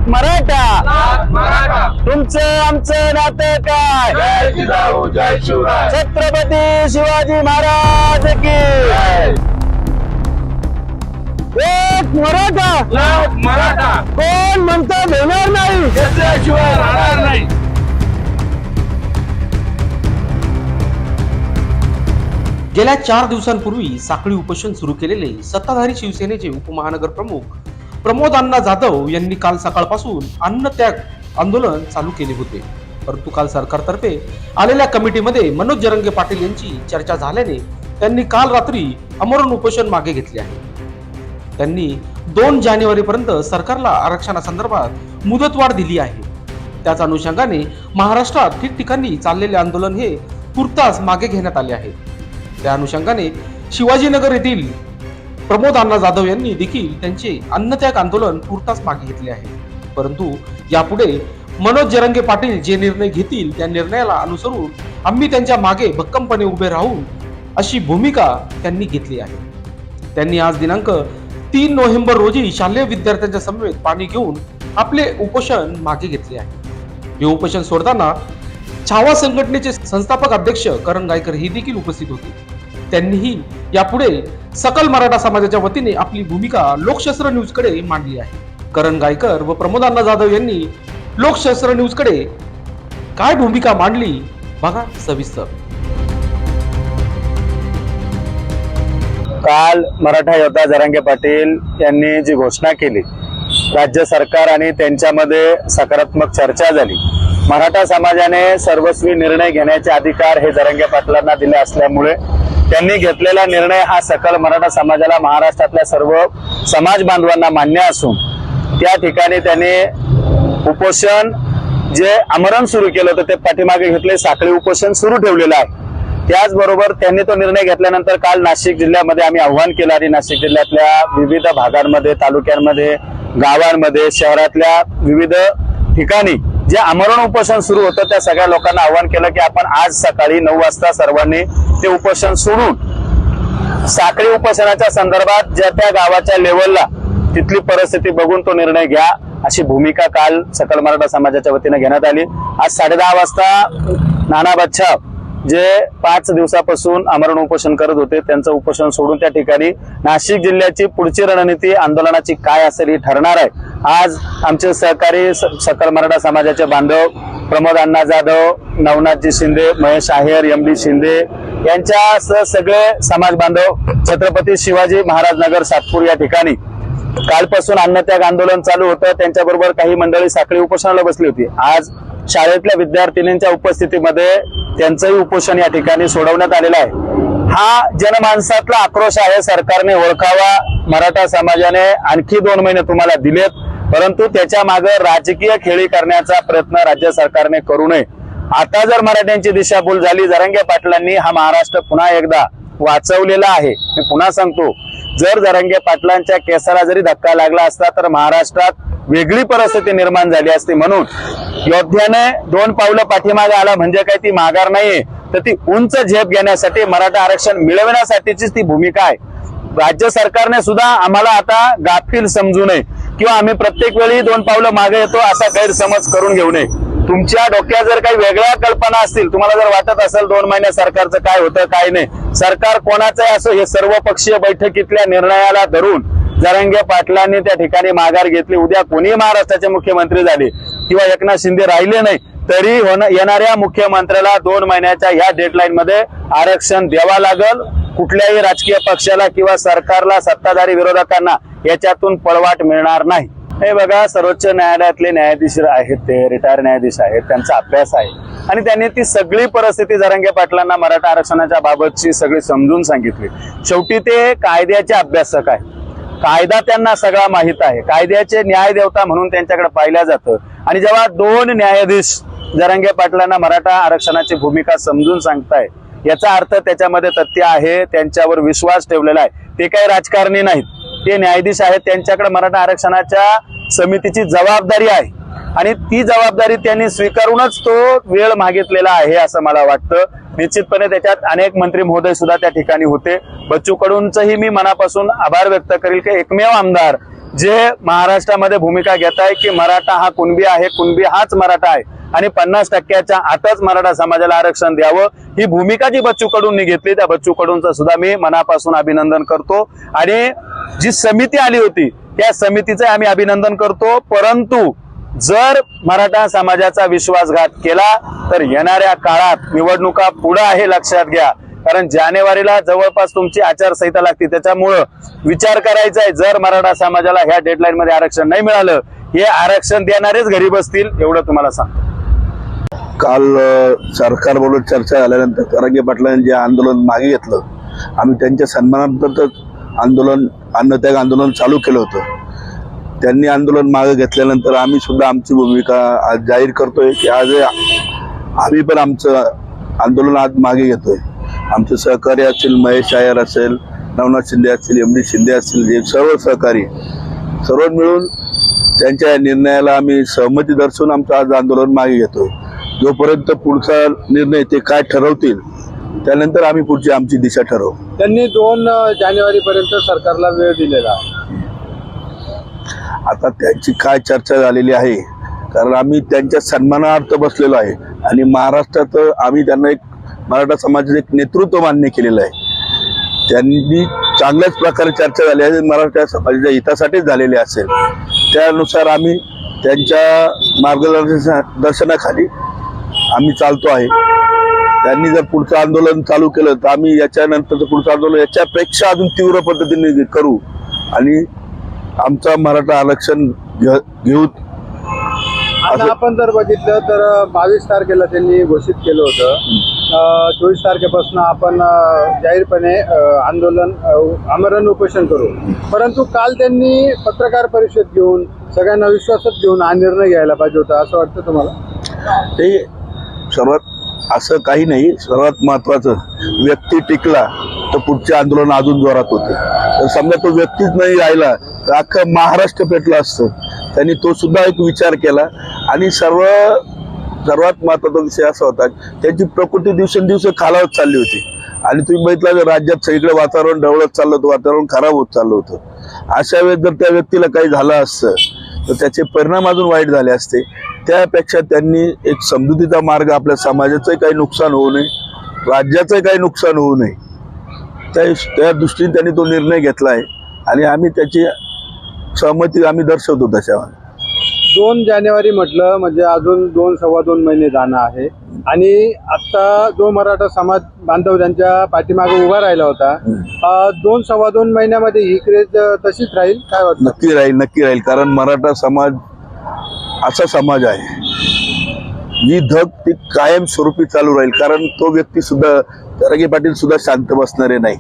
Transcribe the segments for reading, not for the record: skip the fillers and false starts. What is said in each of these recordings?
लाख मराठा तुमचं आमचं नातं काय? जय जिजाऊ जय शिवराय. छत्रपती शिवाजी महाराज की एक मराठा लाख मराठा कोण म्हणतं देणार नाही? घेतल्याशिवाय राहणार नाही. गेल्या 4 दिवसांपूर्वी साखळी उपोषण सुरू केलेले सत्ताधारी शिवसेनेचे उपमहानगर प्रमुख प्रमोद अण्णा जाधव यांनी काल सकाळपासून अन्नत्याग आंदोलन चालू केले होते. परंतु काल सरकारतर्फे आलेल्या कमिटीमध्ये मनोज जरांगे पाटील यांची चर्चा झाल्याने त्यांनी काल रात्री आमरण उपोषण मागे घेतले आहे. त्यांनी 2 जानेवारीपर्यंत सरकारला आरक्षणासंदर्भात मुदतवाढ दिली आहे. त्याच अनुषंगाने महाराष्ट्रात ठिकठिकाणी चाललेले आंदोलन हे तुर्तास मागे घेण्यात आले आहे. त्या अनुषंगाने शिवाजीनगर येथील प्रमोद अण्णा जाधव यांनी देखील त्यांचे अन्नत्याग आंदोलन तुर्तास मागे घेतले आहे. परंतु यापुढे मनोज जरांगे पाटील जे निर्णय घेतील त्या निर्णयाला अनुसरून आम्ही त्यांच्या मागे भक्कमपणे उभे राहू अशी भूमिका त्यांनी घेतली आहे. त्यांनी आज दिनांक 3 नोव्हेंबर रोजी शालेय विद्यार्थ्यांच्या समवेत पाणी घेऊन आपले उपोषण मागे घेतले आहे. हे उपोषण सोडताना छावा संघटनेचे संस्थापक अध्यक्ष करण गायकर हे देखील उपस्थित होते. त्यांनीही यापुढे सकल मराठा समाजाच्या वतीने आपली भूमिका लोकशास्त्र न्यूज कडे मांडली आहे. करण गायकर व प्रमोद अण्णा जाधव यांनी लोकशास्त्र न्यूज कडे काय भूमिका मांडली बघा सविस्तर. काल मराठा योद्धा जरांगे पाटील यांनी जी घोषणा केली, राज्य सरकार आणि त्यांच्यामध्ये सकारात्मक चर्चा झाली. मराठा समाजाने सर्वस्वी निर्णय घेण्याचे अधिकार हे जरांगे पाटलांना दिले असल्यामुळे त्यांनी घेतलेला निर्णय हा सकल मराठा समाजाला, महाराष्ट्रातल्या सर्व समाज बांधवांना मान्य असून त्या ठिकाणी त्यांनी उपोषण जे आमरण सुरू केलं होतं ते पाठीमागे घेतले, साखळी उपोषण सुरू ठेवलेलं आहे. त्याचबरोबर त्यांनी तो निर्णय घेतल्यानंतर काल नाशिक जिल्ह्यामध्ये आम्ही आव्हान केलं आणि नाशिक जिल्ह्यातल्या विविध भागांमध्ये, तालुक्यांमध्ये, गावांमध्ये, शहरातल्या विविध ठिकाणी जे आमरण उपोषण सुरू होतं त्या सगळ्या लोकांना आव्हान केलं की आपण आज सकाळी 9 वाजता सर्वांनी ते उपोषण सोडून साखळी उपोषणाच्या संदर्भात ज्या त्या गावाच्या लेवलला तिथली परिस्थिती बघून तो निर्णय घ्या अशी भूमिका काल सकल मराठा समाजाच्या वतीने घेण्यात आली. आज 10:30 वाजता नाना बच्छाव जे 5 दिवसापासून आमरण उपोषण करत होते त्यांचं उपोषण सोडून त्या ठिकाणी नाशिक जिल्ह्याची पुढची रणनीती आंदोलनाची काय असेल ही ठरणार आहे. आज आमचे सहकारी सकल मराठा समाजाचे बांधव प्रमोद अण्णा जाधव, नवनाथजी शिंदे, महेश आहेर, एम.डी. शिंदे यांच्यासह सगळे समाज बांधव छत्रपती शिवाजी महाराज नगर सातपूर या ठिकाणी कालपासून अन्नत्याग आंदोलन चालू होतं. त्यांच्याबरोबर काही मंडळी साखळी उपोषणाला बसली होती. आज शाळेतल्या विद्यार्थिनींच्या उपस्थितीमध्ये त्यांचंही उपोषण या ठिकाणी सोडवण्यात आलेलं आहे. हा जनमानसातला आक्रोश आहे, सरकारने ओळखावा. मराठा समाजाने आणखी 2 महिने तुम्हाला दिलेत, परंतु त्याच्या मागे राजकीय खेळी करण्याचा प्रयत्न राज्य सरकारने करू नये. आता जर मराठ्यांची दिशाभूल झाली, जरांगे पाटलांनी हा महाराष्ट्र पुन्हा एकदा वाचवलेला आहे. मी पुन्हा सांगतो, जर जरांगे पाटलांच्या केसाला जरी धक्का लागला असता तर महाराष्ट्रात वेगळी परिस्थिती निर्माण झाली असती. म्हणून योद्ध्याने 2 पावलं पाठीमागे आला म्हणजे काय ती माघार नाहीये, तर ती उंच झेप घेण्यासाठी, मराठा आरक्षण मिळवण्यासाठीचीच ती भूमिका आहे. राज्य सरकारने सुद्धा आम्हाला आता गाफील समजू नये किंवा आम्ही प्रत्येक वेळी 2 पावलं मागे येतो असा गैरसमज करून घेऊ नये. तुमच्या डोक्यात जर काही वेगळ्या कल्पना असतील, तुम्हाला जर वाटत असेल 2 महिने सरकारचं काय होतं काय नाही, सरकार कोणाचंही असो, हे सर्वपक्षीय बैठकीतल्या निर्णयाला धरून जरांगे पाटलांनी त्या ठिकाणी माघार घेतली. उद्या कोणी महाराष्ट्राचे मुख्यमंत्री झाले किंवा एकनाथ शिंदे राहिले नाही तरी येणाऱ्या मुख्यमंत्र्याला 2 महिन्याच्या ह्या डेडलाईन मध्ये आरक्षण द्यावा लागल. कुठल्याही राजकीय पक्षाला किंवा सरकारला, सत्ताधारी विरोधकांना याच्यातून पळवाट मिळणार नाही. हे बघा, सर्वोच्च न्यायालयातले न्यायाधीश आहेत, ते रिटायर न्यायाधीश आहेत, त्यांचा अभ्यास आहे आणि त्यांनी ती सगळी परिस्थिती जरांगे पाटलांना मराठा आरक्षणाच्या बाबतची सगळी समजून सांगितली. शेवटी ते कायद्याचे अभ्यासक आहे, कायदा त्यांना सगळा माहित आहे, कायद्याचे न्यायदेवता म्हणून त्यांच्याकडे पाहिलं जातं. आणि जेव्हा 2 न्यायाधीश जरांगे पाटलांना मराठा आरक्षणाची भूमिका समजून सांगताय, याचा अर्थ त्याच्यामध्ये तथ्य आहे, त्यांच्यावर विश्वास ठेवलेला आहे. ते काही राजकारणी नाहीत, ते न्यायाधीश आहेत. त्यांच्याकडे मराठा आरक्षणाच्या समितीची जबाबदारी आहे आणि ती जबाबदारी त्यांनी स्वीकारूनच तो वेळ मागितलेला आहे असं मला वाटतं. निश्चितपणे त्याच्यात अनेक मंत्री महोदय सुद्धा त्या ठिकाणी होते. बच्चू कडूंचंही मी मनापासून आभार व्यक्त करेल की एकमेव आमदार जे महाराष्ट्रामध्ये भूमिका घेत आहे की मराठा हा कुणबी आहे, कुणबी हाच मराठा आहे आणि 50% आतच मराठा समाजाला आरक्षण द्यावं, ही भूमिका जी बच्चू कडूंनी घेतली, त्या बच्चू कडूंचं सुद्धा मी मनापासून अभिनंदन करतो आणि जी समिती आली होती त्या समितीचं आम्ही अभिनंदन करतो. परंतु जर मराठा समाजाचा विश्वासघात केला तर येणाऱ्या काळात निवडणुका पुढे आहे, लक्षात घ्या. कारण जानेवारीला जवळपास तुमची आचारसंहिता लागते, त्याच्यामुळं विचार करायचा आहे. जर मराठा समाजाला ह्या डेडलाईन मध्ये आरक्षण नाही मिळालं, हे आरक्षण देणारेच घरी बसतील, एवढं तुम्हाला सांगतो. काल सरकारबरोबर चर्चा झाल्यानंतर जरांगे पाटलांनी जे आंदोलन मागे घेतलं, आम्ही त्यांच्या सन्मानार्थच आंदोलन अन्नत्याग आंदोलन चालू केलं होतं. त्यांनी आंदोलन मागे घेतल्यानंतर आम्ही सुद्धा आमची भूमिका आज जाहीर करतोय की आज आम्ही पण आमचं आंदोलन आज मागे घेतोय. आमचे सहकारी असतील, महेश आयर असेल, नवनाथ शिंदे असतील, MD शिंदे असतील, जे सर्व सहकारी सर्व मिळून त्यांच्या या निर्णयाला आम्ही सहमती दर्शवून आमचं आज आंदोलन मागे घेतोय. जोपर्यंत पुढचा निर्णय ते काय ठरवतील त्यानंतर आम्ही पुढची आमची दिशा ठरवू. त्यांनी 2 जानेवारीपर्यंत सरकारला वेळ दिलेला आहे. आता त्यांची काय चर्चा झालेली आहे, कारण आम्ही त्यांच्या सन्मानार्थ बसलेलो आहे आणि महाराष्ट्रात आम्ही त्यांना एक मराठा समाजाचं एक नेतृत्व मान्य केलेलं आहे. त्यांनी चांगल्याच प्रकारे चर्चा झाली आहे, मराठा समाजाच्या हितासाठीच झालेली असेल. त्यानुसार आम्ही त्यांच्या मार्गदर्शनाखाली आम्ही चालतो आहे. त्यांनी जर पुढचं आंदोलन चालू केलं तर आम्ही याच्यानंतरचं पुढचं आंदोलन याच्यापेक्षा अजून तीव्र पद्धतीने करू आणि आमचा मराठा आरक्षण घेऊ. आता आपण जर बघितलं तर 22 तारखेला त्यांनी घोषित केलं होतं. 24 तारखेपासून आपण जाहीरपणे आंदोलन आमरण उपोषण करू. परंतु काल त्यांनी पत्रकार परिषद घेऊन सगळ्यांना विश्वासात घेऊन हा निर्णय घ्यायला पाहिजे होता, असं वाटतं तुम्हाला? ते सर्वात असं काही नाही. सर्वात महत्वाचं, व्यक्ती टिकला तर पुढचे आंदोलन अजून जोरात होते. तर समजा तो व्यक्तीच नाही राहिला तर अख्खं महाराष्ट्र पेटलं असतं. त्यांनी तो सुद्धा एक विचार केला आणि सर्वात महत्वाचा विषय असा होता, त्यांची प्रकृती दिवसेंदिवस खालावत चालली होती आणि तुम्ही बघितलं तर राज्यात सगळीकडे वातावरण ढवळत चाललं होतं, वातावरण खराब होत चाललं होतं. अशा वेळेस जर त्या व्यक्तीला काही झालं असतं तर त्याचे परिणाम अजून वाईट झाले असते. त्यापेक्षा त्यांनी एक समजुतीचा मार्ग, आपल्या समाजाचंही काही नुकसान होऊ नये, राज्याचंही काही नुकसान होऊ नये, त्या दृष्टीने त्यांनी तो निर्णय घेतला आहे आणि आम्ही त्याची सहमती आम्ही दर्शवतो. त्याच्यावर 2 जानेवारी म्हटलं म्हणजे अजून 2-2.25 महिने जाणं आहे आणि आता जो मराठा समाज बांधव त्यांच्या पाठीमागे उभा राहिला होता, 2-2.25 महिन्यामध्ये ही क्रेज तशीच राहील काय वाटतं? नक्की राहील. कारण मराठा समाज असा समाज आहे जी धग ती कायम स्वरूपी चालू राहील. कारण तो व्यक्ती सुद्धा, जरांगे पाटील सुद्धा शांत बसणारे नाही.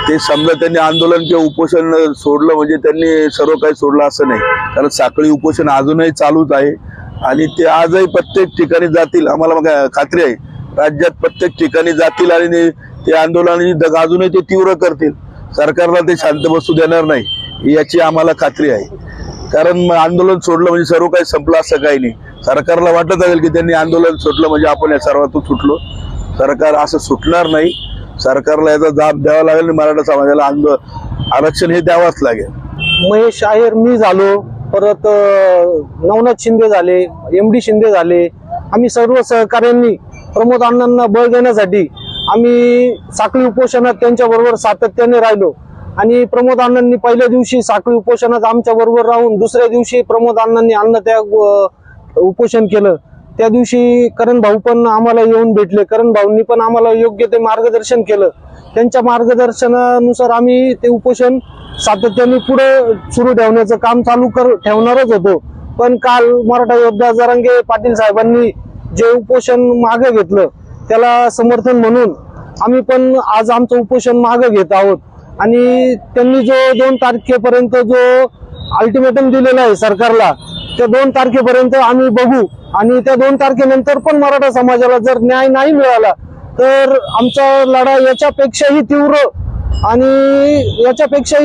ते समजा त्यांनी आंदोलन किंवा उपोषण सोडलं म्हणजे त्यांनी सर्व काही सोडलं असं नाही. कारण साखळी उपोषण अजूनही चालूच आहे आणि ते आजही प्रत्येक ठिकाणी जातील. आम्हाला मग खात्री आहे राज्यात प्रत्येक ठिकाणी जातील आणि ते आंदोलनाची धग अजूनही ते तीव्र करतील. सरकारला ते शांत बसू देणार नाही याची आम्हाला खात्री आहे. कारण आंदोलन सोडलं म्हणजे सर्व काही संपलं असं काही नाही. सरकारला वाटत असेल की त्यांनी आंदोलन सोडलं म्हणजे आपण या सर्वातून सुटलो. सरकार असं सुटणार नाही. सरकारला याचा जाब द्यावा लागेल आणि मराठा समाजाला आरक्षण हे द्यावाच लागेल. महेश आयर मी झालो, परत नवनाथ शिंदे झाले, MD शिंदे झाले, आम्ही सर्व सहकाऱ्यांनी प्रमोद अण्णांना बळ देण्यासाठी आम्ही साखळी उपोषणात त्यांच्याबरोबर सातत्याने राहिलो आणि प्रमोद अण्णांनी पहिल्या दिवशी साखळी उपोषणात आमच्या बरोबर राहून दुसऱ्या दिवशी प्रमोद अण्णांनी अन्नत्याग उपोषण केलं. त्या दिवशी करण भाऊ पण आम्हाला येऊन भेटले. करण भाऊंनी पण आम्हाला योग्य ते मार्गदर्शन केलं. त्यांच्या मार्गदर्शनानुसार आम्ही ते उपोषण सातत्याने पुढे सुरू ठेवण्याचं काम चालू ठेवणारच होतो. पण काल मराठा योद्धा जरांगे पाटील साहेबांनी जे उपोषण मागे घेतलं त्याला समर्थन म्हणून आम्ही पण आज आमचं उपोषण मागे घेत आहोत आणि त्यांनी जो 2 तारखेपर्यंत जो अल्टिमेटम दिलेला आहे सरकारला, त्या 2 तारखेपर्यंत आम्ही बघू आणि त्या 2 तारखेनंतर पण मराठा समाजाला जर न्याय नाही मिळाला तर आमचा लढा याच्यापेक्षाही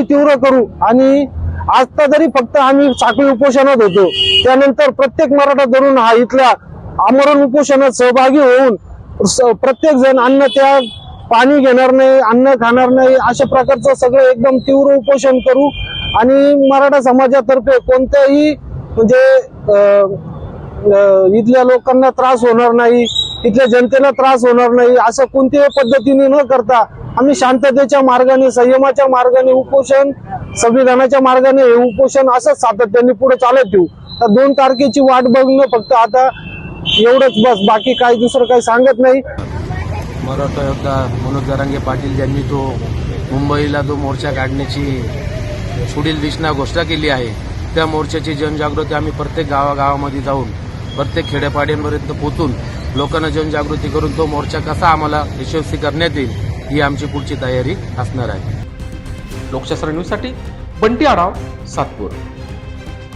तीव्र करू. आणि आता जरी फक्त आम्ही साखळी उपोषणात होतो, त्यानंतर प्रत्येक मराठा तरुण हा इथल्या आमरण उपोषणात सहभागी होऊन प्रत्येक जण अन्नत्याग, पाणी घेणार नाही, अन्न खाणार नाही, अशा प्रकारचं सगळं एकदम तीव्र उपोषण करू आणि मराठा समाजातर्फे कोणत्याही म्हणजे इथल्या लोकांना त्रास होणार नाही, इथल्या जनतेला त्रास होणार नाही, असं कोणत्याही पद्धतीने न करता आम्ही शांततेच्या मार्गाने, संयमाच्या मार्गाने उपोषण, संविधानाच्या मार्गाने हे उपोषण असं सातत्याने पुढे चालत ठेवू. तर 2 तारखेची वाट बघणं फक्त आता एवढंच बस, बाकी काही दुसरं काही सांगत नाही. मराठा योद्धा मनोज जरांगे पाटील यांनी तो मुंबईला जो मोर्चा काढण्याची पुढील दिशा घोषणा केली आहे, त्या मोर्चाची जनजागृती आम्ही प्रत्येक गावागावामध्ये जाऊन प्रत्येक खेड्यापाड्यांपर्यंत पोहोचून लोकांना जनजागृती करून तो मोर्चा कसा आम्हाला यशस्वी करण्यात येईल ही आमची पुढची तयारी असणार आहे. लोकशास्त्र न्यूजसाठी बंटी आढाव, सातपूर.